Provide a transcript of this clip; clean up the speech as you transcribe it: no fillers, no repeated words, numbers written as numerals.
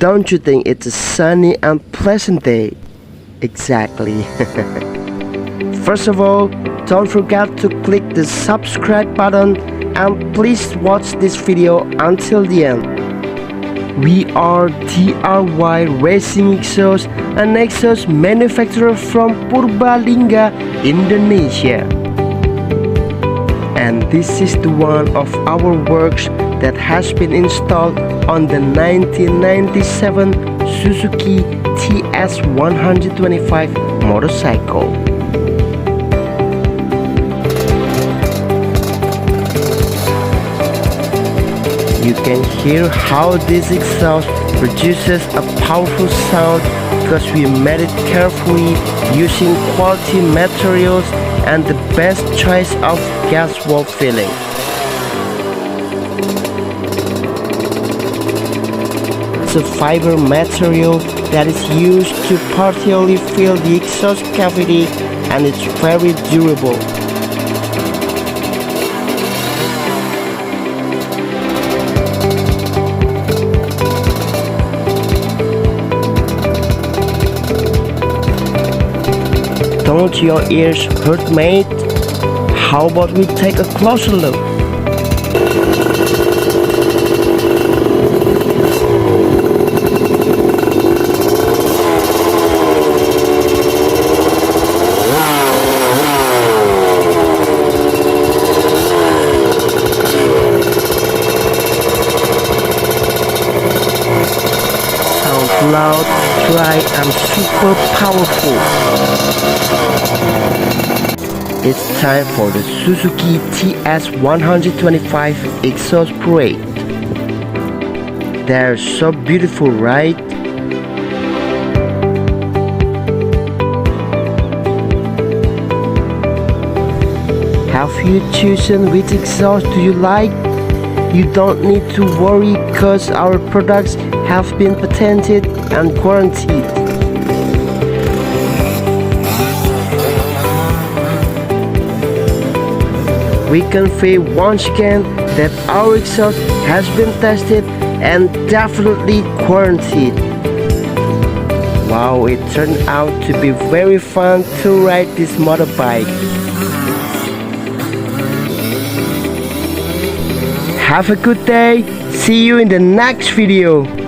Don't you think it's a sunny and pleasant day? Exactly. First of all, don't forget to click the subscribe button and please watch this video until the end. We are TRY Racing Exhaust, an exhaust manufacturer from Purbalingga, Indonesia. And this is the one of our works that has been installed on the 1997 Suzuki TS 125 motorcycle. You can hear how this exhaust produces a powerful sound because we made it carefully using quality materials and the best choice of gas valve filling. It's a fiber material that is used to partially fill the exhaust cavity and it's very durable. Don't your ears hurt, mate? How about we take a closer look? Sounds loud, dry and super powerful. It's time for the Suzuki TS 125 exhaust parade. They're so beautiful, right? Have you chosen which exhaust do you like? You don't need to worry because our products have been patented and guaranteed. We confirm once again that our exhaust has been tested and definitely guaranteed. Wow, it turned out to be very fun to ride this motorbike. Have a good day. See you in the next video.